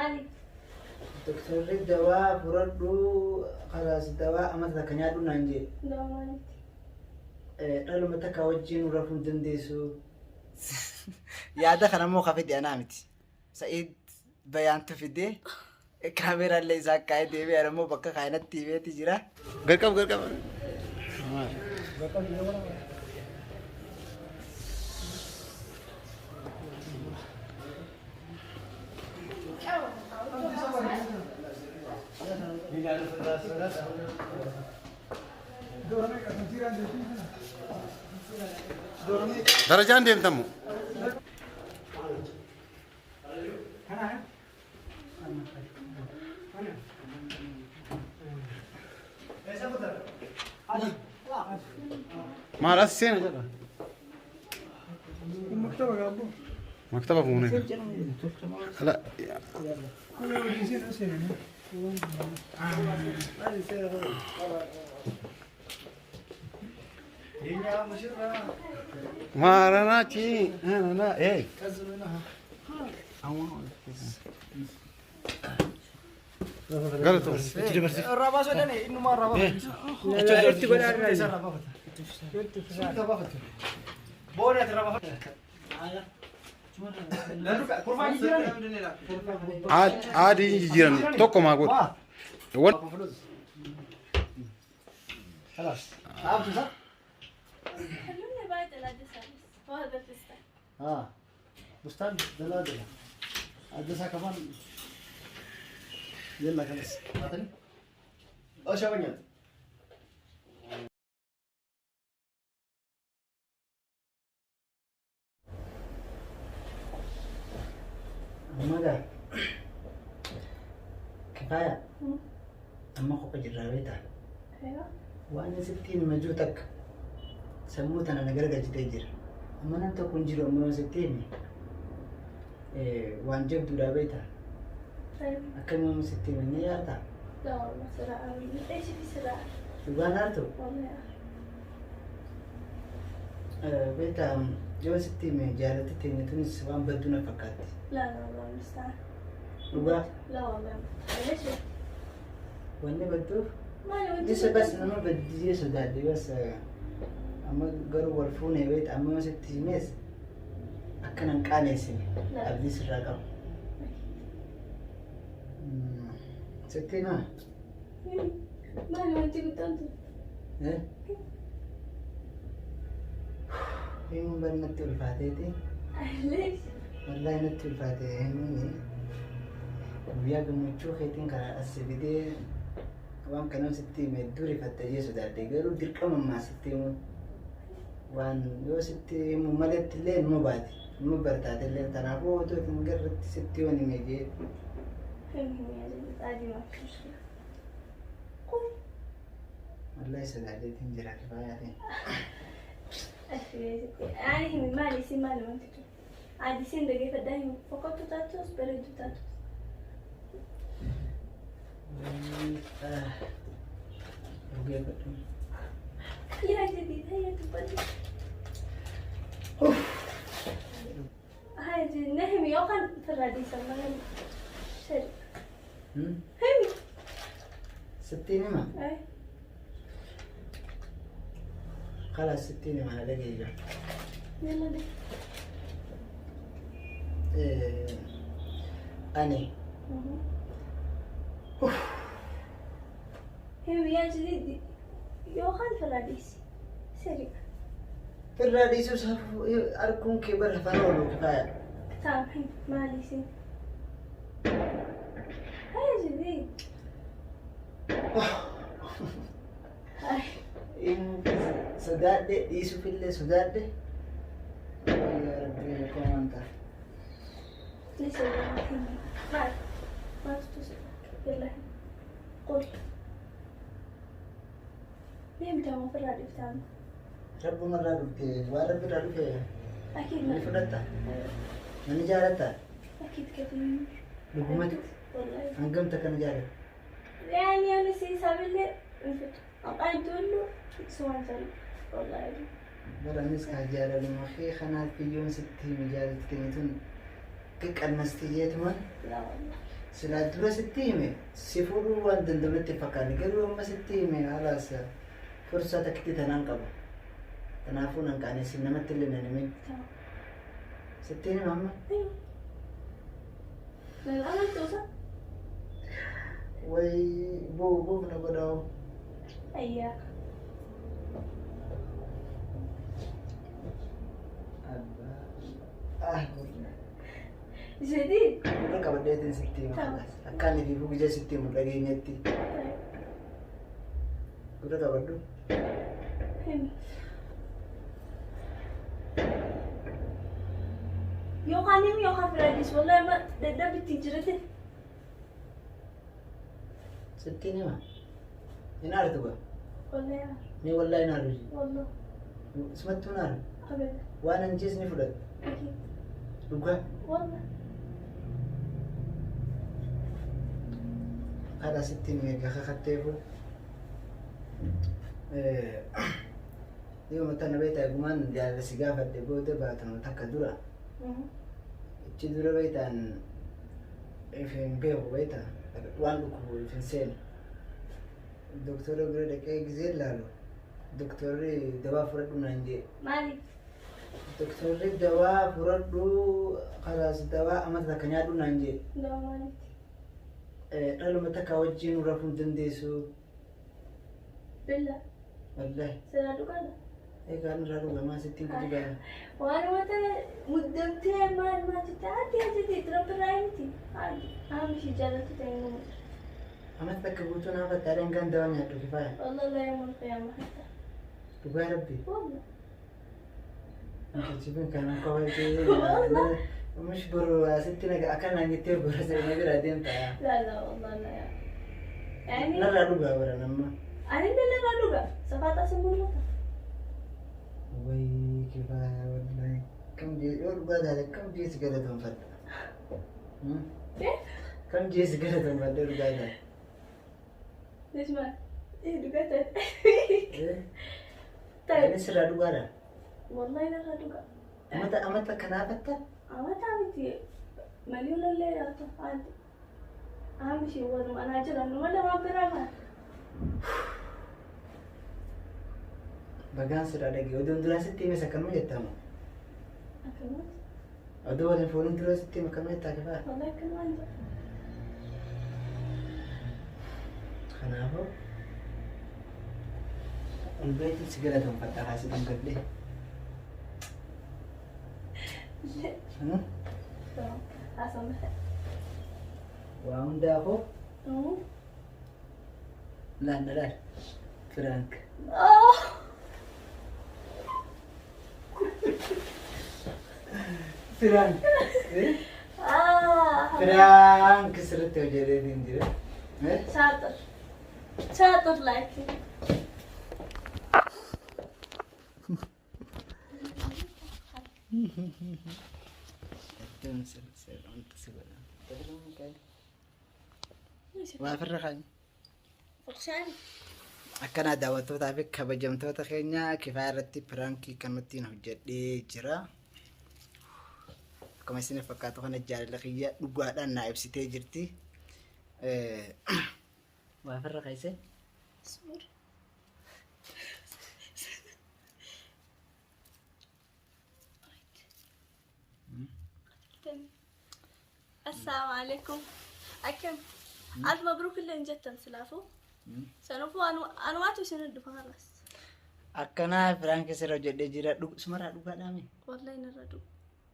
مالك دكتور الدواء بردو خلاص الدواء أما تكنيادو نانجي دواء مالك قالوا متى كوجين ورفم دنديسو يا دخل أنا مو خفيتي أنا عمتي سعيد بيان تفيدي كاميرا اللي زاك كاي تي في أنا مو بكا خاينة تي في تجرا غرقب درجان ديم تمو ما راس سين جرا مكتبة فونه لا ما رانا شيء أنا إيه قالت الرابع سوداني إنه ما الرابع بوريت الرابع عادي يجيران توكو ما أقول خلاص عارف صح خلوني بعد الأدسة وهذا الفستان بستان دلا أدرسها كمان يلا خلاص أعطني شابني ماذا كفاية أما خوك جرابيتها أيوة وأنا 60 مجوتك سموت أنا نقرق جدير أما أنت كن جرو أما 60 وأن جبت جرابيتها أيوة أكمل من 60 من يارتا لا والله سرعة إيش في سرعة يبغى نارتو والله بيتا جو 60 من جالتي تيني تونس وان بدونا فكات لا والله مستعان يبغى لا والله ليش وأنا بدو ما لو لسه بس أنا بدي سودادي بس أما قروا ورفوني بيت أما 60 ميس أكنا نقانيسي أبدي سرقة 60 ما لو أنت قلت أنت إيه يوم بنت الفاتيتي ليش والله نت الفاتيتي هني ويا جموتشو خيتين كلا السبيدي وان كانوا 60 مدوري فتجي سودادي قالوا دركم ما 60 وان يو 60 مملت الليل مو بادي مو برتاد الليل تنابو تو تنقرت 60 وني ميجي فهمني يا جديد عادي ما في مشكلة قول والله سودادي تنجرا كفاية يعني من مالي سين مالي ما تجي عادي سين دقيقة فداهم فقط تاتوس بريدو تاتوس يا جديد هيا تبدي هاي جديد نهم يوقن في الرئيسة ما شرق هم 60 ما اي خلاص 60 ما دقيقة يلا دي أني هم يا جديد يوقن في الرئيسة سريع في الرئيس أركون كبر فنولو كفاية سامحي مالي سين هاي جديد هاي سوداد يسوع في اللي سوداد يا ربي كم أنت ليش ما تتصل يلا قول ليه متى في الراديو بتاعنا رب مرة ربتي ورب ربتي أكيد من ما فلتا من جارتا أكيد كثير لقمتك والله أنقمتك أنا جارت يعني أنا سيسا بالله انفت أقعد تقول له سوان سلم والله برا نسكا جارة لمخي خنات في يوم 60 مجالة كنتون كيك المستيات من لا والله Sila dura sittime, si furu waan dandametti fakkaanne garuu amma sittime haalaas fursaa takkitti tanaan qaba. Kanaafuu nan qaanessi namatti illee nan hime. Sittiin hima amma? Amantuusa? Way buuf na godhaa'u. Ayyaa. Jadi, Gurra qabadheetiin sitti hima haalaas. Akka inni fi bugija sitti himu dhageenyatti. Gurra qabadhu. yookaan himi yookaan firaadis wallahi ma dadhabbitti jirate. Sittiin hima. Hin aartu gaa? Wallahi Ni wallahi hin aartu. wallah Isumatti hin aaru. abada Waan hin jeesne fudhatu. akid Dhugaa. wallah Haadha sittiin meeqa kakatteefu. Yoo mataa na beektaa eegumaan jaalala si gaafadhe booda baatamu takka dura. Ichi dura beektaan hin beeku beektaa waan dhukkubu hin seenu. Doktora bira dhaqee gizee ilaalu. Doktorri dawaa fudhadhu naan jee. maaliif Doktorri dawaa fudhadhu kalaas dawaa amata takka nyaadhu naan jee. dawaa maaliif Dhaluma takka wajjin rafuu hin dandeessu. billa Wallahi. sirraa dhugaadha. Egaa irraa dhugamaa sittiin kutuba. waan wata muddamtee maal jettee adii ajajee tirapirraa miti haamishi jaalatu ta'e nu Amata takka guutuu naaf attaadhaan kan dawaa nyaadhu kifaaya. wallah la yamul qiyama hatta Dhugaa rabbi. wallah Jibin kan akka wajjin. Omish boru asitti naga akka naan jettee boru seenaa bira deemta. la la wallah la ya yani Narraa dhugaa bara namma. ani narraa dhuga safaata simbulata Wayii kifaaya wallahi. Kam jee yoo dhugaa taate kam jeesi galateeffadha. Kam jeesi galateeffadha dhugaa taate. Nisma dhuga ta'e Ani sirraa dhugaadha. wallahi narraa dhuga Amata kanaafatta. amata miti maliu lalle yaata adi haamishi wanu anaa jira numa lama biraa maa Bagaan sirraa dhagee oduun duraa sitti hime sakkanuma jettamu. akkanumas Oduu waliin fooliin duraa sitti hime akkanuma jettaa kifaaya. wallahi akkanumaan jira Kanaafuu olbeetiin si galateeffadha haasi dangadhee. asama Waa hundaafuu laannadhaan Firaank. oh Firaank. ah Firaank sirriitti hojjeteetiin jira. شاطر شاطر لكن Waa firra kaanya. فرشاني Akkana daawwattootaa fi kabajamtoota keenya kifaaya irratti piraankii kanattiin hojjedhee jira. Akkuma isin fakkaatu kana jaalala kiyya dhugaadhaan naa ibsitee jirti. Waa firra kaayise. اصبر السلام عليكم أكم ألف مبروك اللي انجتن سلافو سنفو أنا ما تسند خلاص Akkana piraankii sirra hojjedhee jira. Sumarraa dhugaadhaami. والله نردو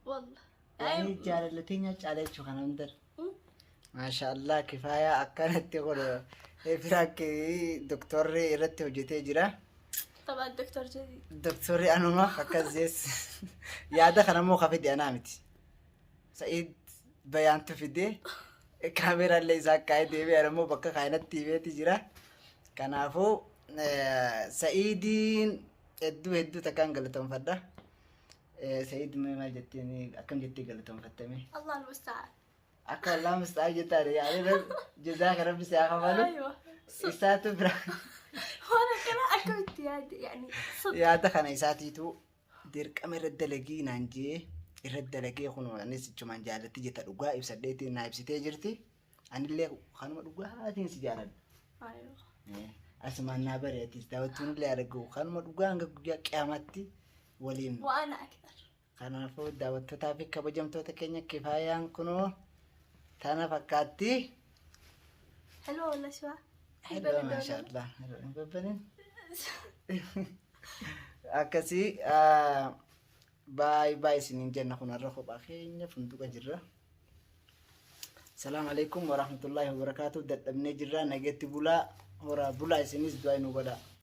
والله Ani jaalala teenya caalaa jechuun kana hundar. Maashaallah kifaaya akkanatti godhu piraankii doktorri irratti hojjetee jira. طبعا الدكتور جديد Doktorri anuma akkas jees yaada kanammoo ka fide anaa miti. Sa'iid bayaantu fidee kaameraallee isaa kaa'ee deebi'ee anammoo bakka kaayinatti hibeeti jira. Kanaafuu Sa'iidiin hedduu takkaan galateeffadha. Sa'iid maal jetteen akkam jettee galateeffattame? الله المستعان Akka Allah musta'aa jettaadha yaadee jazaaka rabbi si haa kafalu. أيوة Isaatu bira وانا كده أكمل يعني صدق yaada kana isaatiitu dirqama irra dalagii naan jee irra dalagee kun anis jechumaan jaalatti jetta dhugaa ibsadheetiin naa ibsitee jirti. Anillee kanuma dhugaatiin si jaaladha. Ayyo. Asumaan naa bareetis daawwattuun illee argu kanuma dhugaa hanga guyyaa qiyaamatti waliin. Waan aktar. Kanaafuu daawwattootaa fi kabajamtoota keenya kifaayaan kunoo tana fakkaatti. Hello wala siwa. Hello maashaallah. Babbanin. Akkasii baay baay isiniin jenna kunarra kophaa keenya funduqa jirra. Assalamu alaikum warahmatullahi wabarakatuh. Dadhabnee jirra nageetti bulaa. Hora bulaa isinis du'aa nu godhaa.